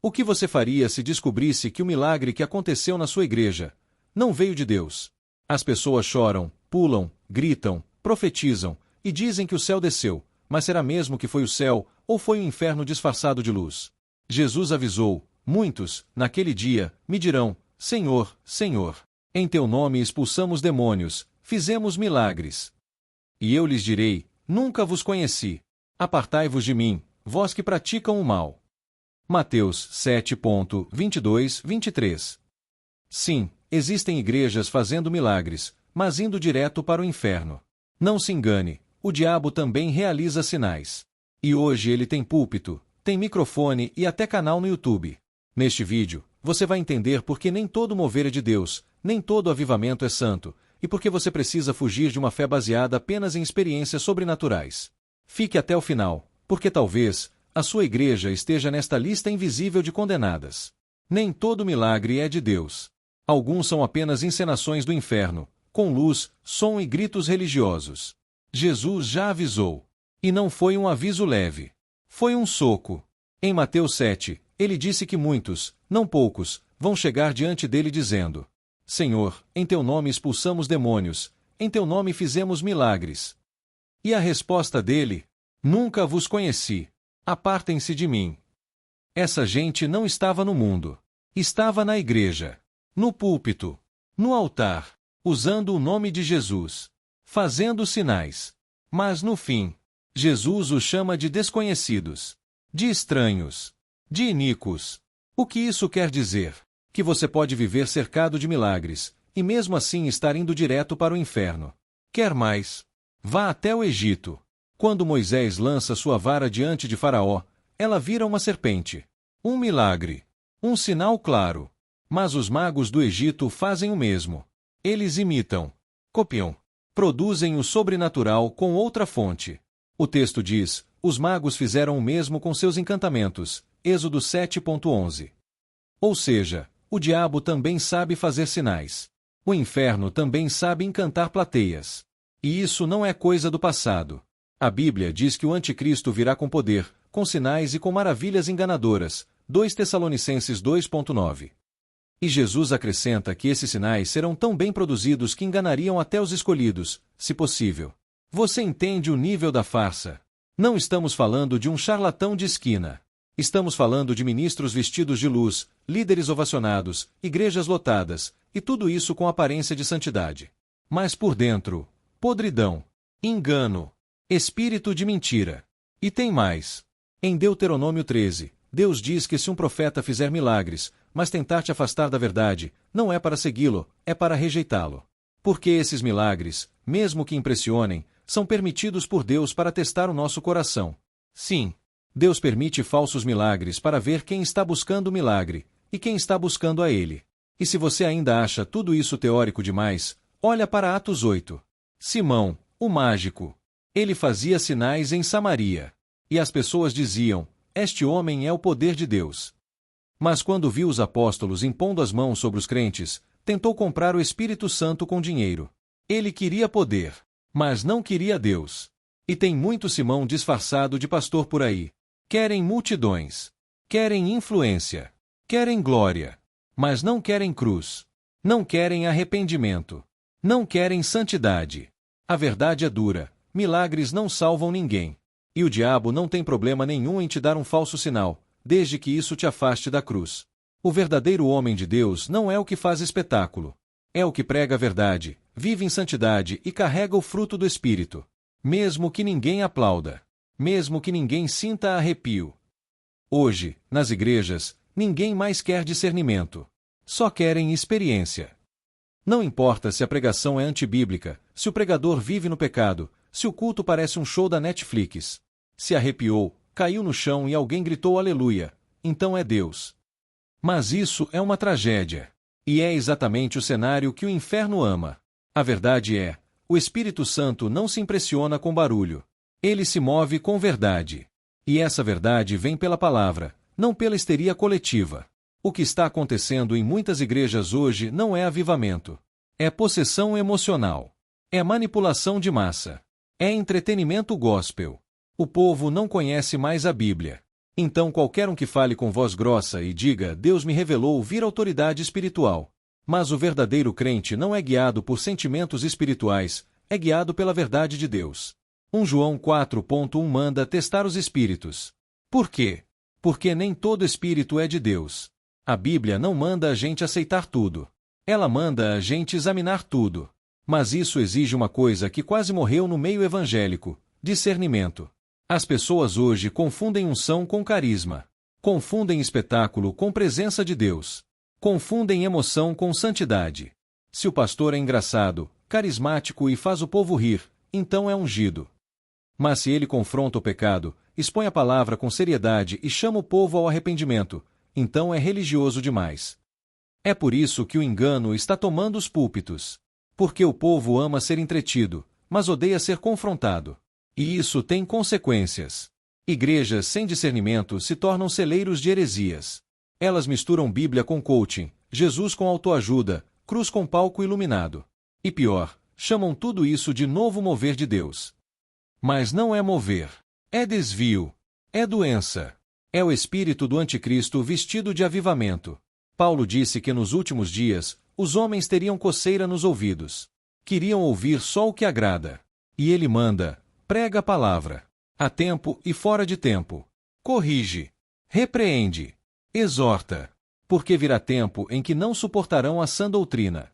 O que você faria se descobrisse que o milagre que aconteceu na sua igreja não veio de Deus? As pessoas choram, pulam, gritam, profetizam e dizem que o céu desceu, mas será mesmo que foi o céu ou foi o inferno disfarçado de luz? Jesus avisou: muitos, naquele dia, me dirão: Senhor, Senhor, em teu nome expulsamos demônios, fizemos milagres. E eu lhes direi: nunca vos conheci. Apartai-vos de mim, vós que praticam o mal. Mateus 7:22-23. Sim, existem igrejas fazendo milagres, mas indo direto para o inferno. Não se engane, o diabo também realiza sinais. E hoje ele tem púlpito, tem microfone e até canal no YouTube. Neste vídeo, você vai entender por que nem todo mover é de Deus, nem todo avivamento é santo, e por que você precisa fugir de uma fé baseada apenas em experiências sobrenaturais. Fique até o final, porque talvez a sua igreja esteja nesta lista invisível de condenadas. Nem todo milagre é de Deus. Alguns são apenas encenações do inferno, com luz, som e gritos religiosos. Jesus já avisou. E não foi um aviso leve. Foi um soco. Em Mateus 7, ele disse que muitos, não poucos, vão chegar diante dele dizendo: Senhor, em teu nome expulsamos demônios, em teu nome fizemos milagres. E a resposta dele: nunca vos conheci. Apartem-se de mim. Essa gente não estava no mundo. Estava na igreja, no púlpito, no altar, usando o nome de Jesus, fazendo sinais. Mas no fim, Jesus os chama de desconhecidos, de estranhos, de iníquos. O que isso quer dizer? Que você pode viver cercado de milagres, e mesmo assim estar indo direto para o inferno. Quer mais? Vá até o Egito. Quando Moisés lança sua vara diante de Faraó, ela vira uma serpente. Um milagre. Um sinal claro. Mas os magos do Egito fazem o mesmo. Eles imitam, copiam, produzem o sobrenatural com outra fonte. O texto diz: os magos fizeram o mesmo com seus encantamentos. Êxodo 7:11. Ou seja, o diabo também sabe fazer sinais. O inferno também sabe encantar plateias. E isso não é coisa do passado. A Bíblia diz que o anticristo virá com poder, com sinais e com maravilhas enganadoras. 2 Tessalonicenses 2:9. E Jesus acrescenta que esses sinais serão tão bem produzidos que enganariam até os escolhidos, se possível. Você entende o nível da farsa? Não estamos falando de um charlatão de esquina. Estamos falando de ministros vestidos de luz, líderes ovacionados, igrejas lotadas, e tudo isso com aparência de santidade. Mas por dentro, podridão, engano, espírito de mentira. E tem mais. Em Deuteronômio 13, Deus diz que se um profeta fizer milagres, mas tentar te afastar da verdade, não é para segui-lo, é para rejeitá-lo. Porque esses milagres, mesmo que impressionem, são permitidos por Deus para testar o nosso coração. Sim, Deus permite falsos milagres para ver quem está buscando o milagre, e quem está buscando a Ele. E se você ainda acha tudo isso teórico demais, olha para Atos 8. Simão, o mágico. Ele fazia sinais em Samaria. E as pessoas diziam: este homem é o poder de Deus. Mas quando viu os apóstolos impondo as mãos sobre os crentes, tentou comprar o Espírito Santo com dinheiro. Ele queria poder, mas não queria Deus. E tem muito Simão disfarçado de pastor por aí. Querem multidões. Querem influência. Querem glória. Mas não querem cruz. Não querem arrependimento. Não querem santidade. A verdade é dura. Milagres não salvam ninguém. E o diabo não tem problema nenhum em te dar um falso sinal, desde que isso te afaste da cruz. O verdadeiro homem de Deus não é o que faz espetáculo. É o que prega a verdade, vive em santidade e carrega o fruto do Espírito. Mesmo que ninguém aplauda. Mesmo que ninguém sinta arrepio. Hoje, nas igrejas, ninguém mais quer discernimento. Só querem experiência. Não importa se a pregação é antibíblica, se o pregador vive no pecado, se o culto parece um show da Netflix. Se arrepiou, caiu no chão e alguém gritou aleluia, então é Deus. Mas isso é uma tragédia. E é exatamente o cenário que o inferno ama. A verdade é, o Espírito Santo não se impressiona com barulho. Ele se move com verdade. E essa verdade vem pela palavra, não pela histeria coletiva. O que está acontecendo em muitas igrejas hoje não é avivamento. É possessão emocional. É manipulação de massa. É entretenimento gospel. O povo não conhece mais a Bíblia. Então qualquer um que fale com voz grossa e diga, Deus me revelou, vira autoridade espiritual. Mas o verdadeiro crente não é guiado por sentimentos espirituais, é guiado pela verdade de Deus. 1 João 4.1 manda testar os espíritos. Por quê? Porque nem todo espírito é de Deus. A Bíblia não manda a gente aceitar tudo. Ela manda a gente examinar tudo. Mas isso exige uma coisa que quase morreu no meio evangélico: discernimento. As pessoas hoje confundem unção com carisma. Confundem espetáculo com presença de Deus. Confundem emoção com santidade. Se o pastor é engraçado, carismático e faz o povo rir, então é ungido. Mas se ele confronta o pecado, expõe a palavra com seriedade e chama o povo ao arrependimento, então é religioso demais. É por isso que o engano está tomando os púlpitos. Porque o povo ama ser entretido, mas odeia ser confrontado. E isso tem consequências. Igrejas sem discernimento se tornam celeiros de heresias. Elas misturam Bíblia com coaching, Jesus com autoajuda, cruz com palco iluminado. E pior, chamam tudo isso de novo mover de Deus. Mas não é mover. É desvio. É doença. É o espírito do anticristo vestido de avivamento. Paulo disse que nos últimos dias, os homens teriam coceira nos ouvidos. Queriam ouvir só o que agrada. E ele manda, prega a palavra. A tempo e fora de tempo. Corrige. Repreende. Exorta. Porque virá tempo em que não suportarão a sã doutrina.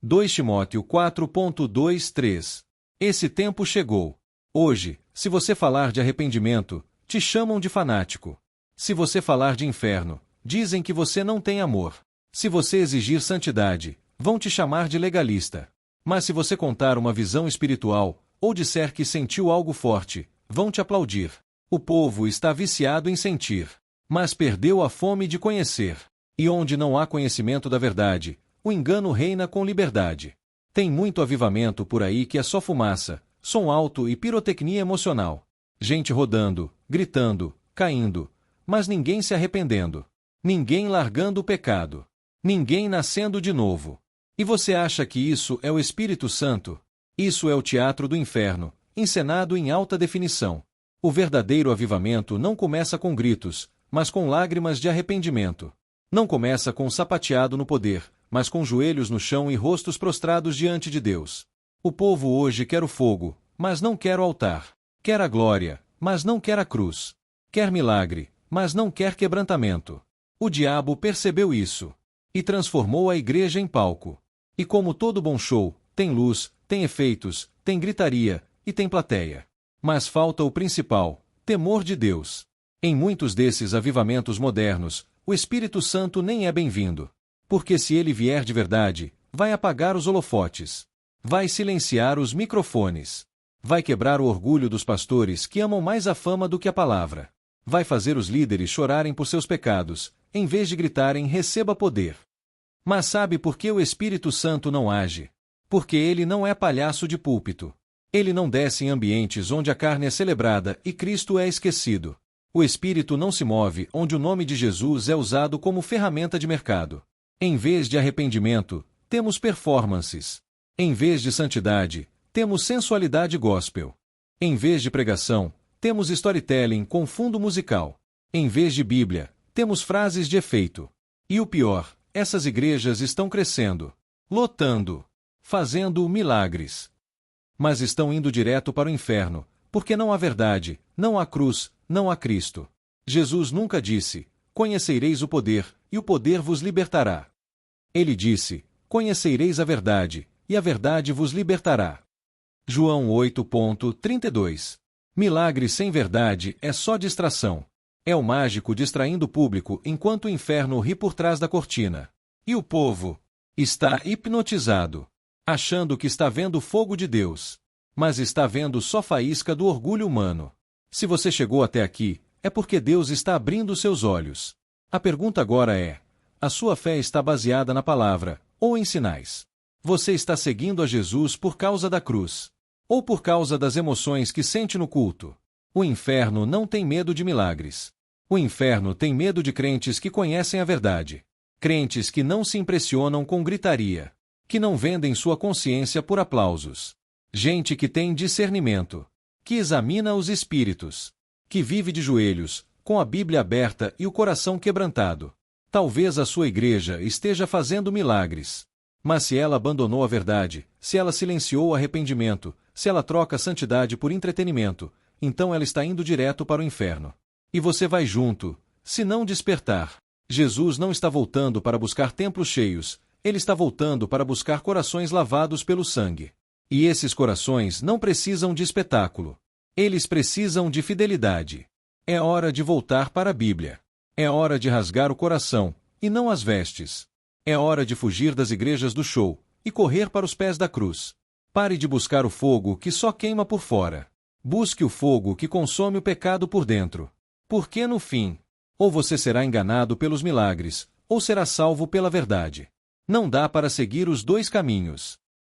2 Timóteo 4.2-3. Esse tempo chegou. Hoje, se você falar de arrependimento, te chamam de fanático. Se você falar de inferno, dizem que você não tem amor. Se você exigir santidade, vão te chamar de legalista. Mas se você contar uma visão espiritual, ou disser que sentiu algo forte, vão te aplaudir. O povo está viciado em sentir, mas perdeu a fome de conhecer. E onde não há conhecimento da verdade, o engano reina com liberdade. Tem muito avivamento por aí que é só fumaça, som alto e pirotecnia emocional. Gente rodando, gritando, caindo, mas ninguém se arrependendo. Ninguém largando o pecado. Ninguém nascendo de novo. E você acha que isso é o Espírito Santo? Isso é o teatro do inferno, encenado em alta definição. O verdadeiro avivamento não começa com gritos, mas com lágrimas de arrependimento. Não começa com sapateado no poder, mas com joelhos no chão e rostos prostrados diante de Deus. O povo hoje quer o fogo, mas não quer o altar. Quer a glória, mas não quer a cruz. Quer milagre, mas não quer quebrantamento. O diabo percebeu isso e transformou a igreja em palco. E como todo bom show, tem luz, tem efeitos, tem gritaria e tem plateia. Mas falta o principal, temor de Deus. Em muitos desses avivamentos modernos, o Espírito Santo nem é bem-vindo. Porque se ele vier de verdade, vai apagar os holofotes. Vai silenciar os microfones. Vai quebrar o orgulho dos pastores que amam mais a fama do que a palavra. Vai fazer os líderes chorarem por seus pecados, em vez de gritarem receba poder. Mas sabe por que o Espírito Santo não age? Porque ele não é palhaço de púlpito. Ele não desce em ambientes onde a carne é celebrada e Cristo é esquecido. O Espírito não se move onde o nome de Jesus é usado como ferramenta de mercado. Em vez de arrependimento, temos performances. Em vez de santidade, temos sensualidade gospel. Em vez de pregação, temos storytelling com fundo musical. Em vez de Bíblia, temos frases de efeito. E o pior, essas igrejas estão crescendo, lotando, fazendo milagres. Mas estão indo direto para o inferno, porque não há verdade, não há cruz, não há Cristo. Jesus nunca disse, conhecereis o poder, e o poder vos libertará. Ele disse, conhecereis a verdade, e a verdade vos libertará. João 8.32. Milagre sem verdade é só distração. É o mágico distraindo o público enquanto o inferno ri por trás da cortina. E o povo está hipnotizado, achando que está vendo o fogo de Deus, mas está vendo só faísca do orgulho humano. Se você chegou até aqui, é porque Deus está abrindo seus olhos. A pergunta agora é: a sua fé está baseada na palavra, ou em sinais? Você está seguindo a Jesus por causa da cruz, ou por causa das emoções que sente no culto? O inferno não tem medo de milagres. O inferno tem medo de crentes que conhecem a verdade. Crentes que não se impressionam com gritaria. Que não vendem sua consciência por aplausos. Gente que tem discernimento. Que examina os espíritos. Que vive de joelhos, com a Bíblia aberta e o coração quebrantado. Talvez a sua igreja esteja fazendo milagres. Mas se ela abandonou a verdade, se ela silenciou o arrependimento, se ela troca a santidade por entretenimento, então ela está indo direto para o inferno. E você vai junto, se não despertar. Jesus não está voltando para buscar templos cheios, ele está voltando para buscar corações lavados pelo sangue. E esses corações não precisam de espetáculo. Eles precisam de fidelidade. É hora de voltar para a Bíblia. É hora de rasgar o coração, e não as vestes. É hora de fugir das igrejas do show, e correr para os pés da cruz. Pare de buscar o fogo que só queima por fora. Busque o fogo que consome o pecado por dentro. Porque no fim, ou você será enganado pelos milagres, ou será salvo pela verdade. Não dá para seguir os dois caminhos.